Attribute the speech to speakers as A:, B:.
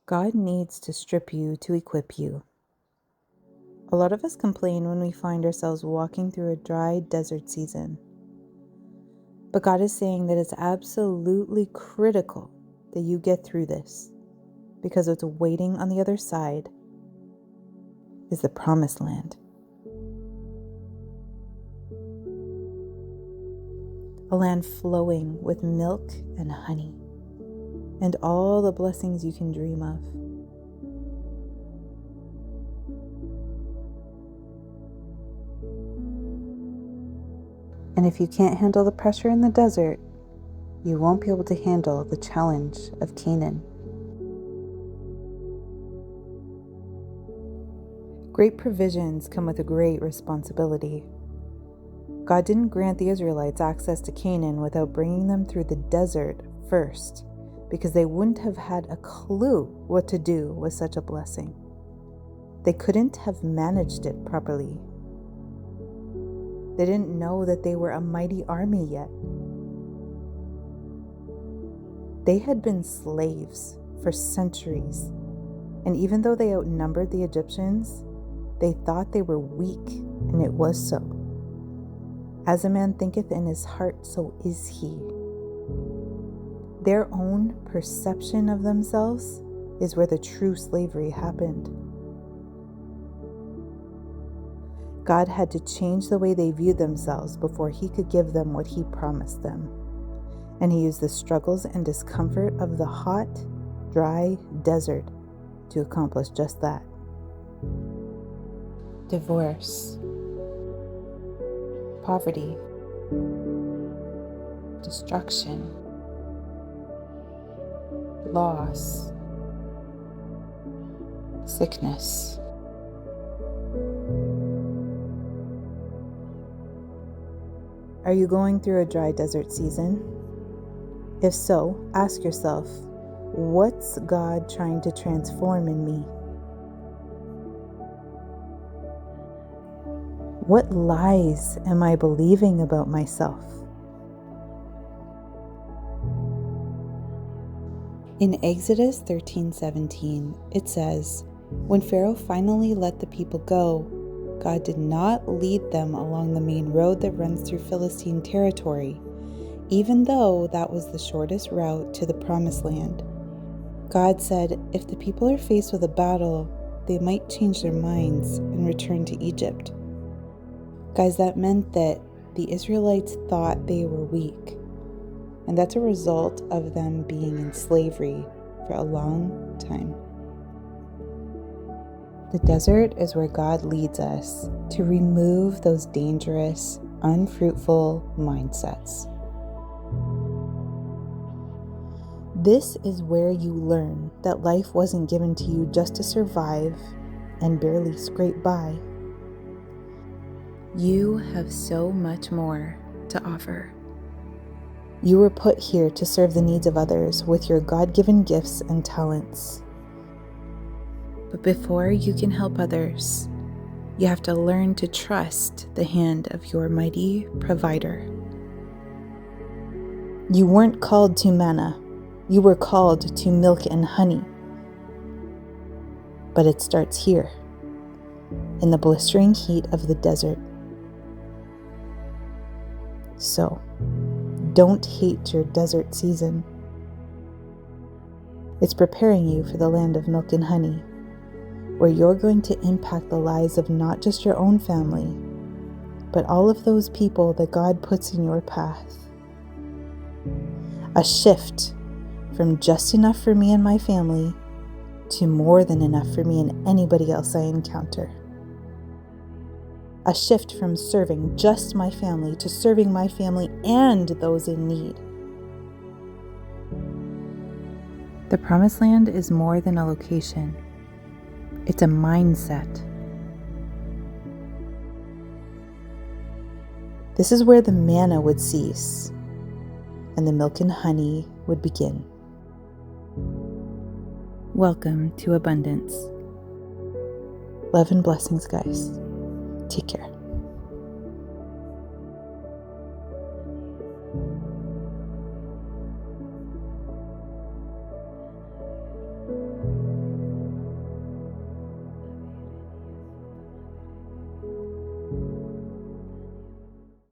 A: God needs to strip you to equip you. A lot of us complain when we find ourselves walking through a dry desert season. But God is saying that it's absolutely critical that you get through this, because what's waiting on the other side is the promised land. A land flowing with milk and honey, and all the blessings you can dream of. And if you can't handle the pressure in the desert, you won't be able to handle the challenge of Canaan. Great provisions come with a great responsibility. God didn't grant the Israelites access to Canaan without bringing them through the desert first, because they wouldn't have had a clue what to do with such a blessing. They couldn't have managed it properly. They didn't know that they were a mighty army yet. They had been slaves for centuries, and even though they outnumbered the Egyptians, they thought they were weak, and it was so. As a man thinketh in his heart, so is he. Their own perception of themselves is where the true slavery happened. God had to change the way they viewed themselves before he could give them what he promised them. And he used the struggles and discomfort of the hot, dry desert to accomplish just that. Divorce, poverty, destruction, loss, sickness. Are you going through a dry desert season? If so, ask yourself, what's God trying to transform in me? What lies am I believing about myself? In Exodus 13:17, it says, "When Pharaoh finally let the people go, God did not lead them along the main road that runs through Philistine territory, even though that was the shortest route to the promised land. God said if the people are faced with a battle, they might change their minds and return to Egypt." Guys, that meant that the Israelites thought they were weak, and that's a result of them being in slavery for a long time. The desert is where God leads us to remove those dangerous, unfruitful mindsets. This is where you learn that life wasn't given to you just to survive and barely scrape by. You have so much more to offer. You were put here to serve the needs of others with your God-given gifts and talents. But before you can help others, you have to learn to trust the hand of your mighty provider. You weren't called to manna. You were called to milk and honey. But it starts here, in the blistering heat of the desert. So, don't hate your desert season. It's preparing you for the land of milk and honey, where you're going to impact the lives of not just your own family, but all of those people that God puts in your path. A shift from just enough for me and my family to more than enough for me and anybody else I encounter. A shift from serving just my family to serving my family and those in need. The Promised Land is more than a location. It's a mindset. This is where the manna would cease and the milk and honey would begin. Welcome to abundance. Love and blessings, guys. Take care.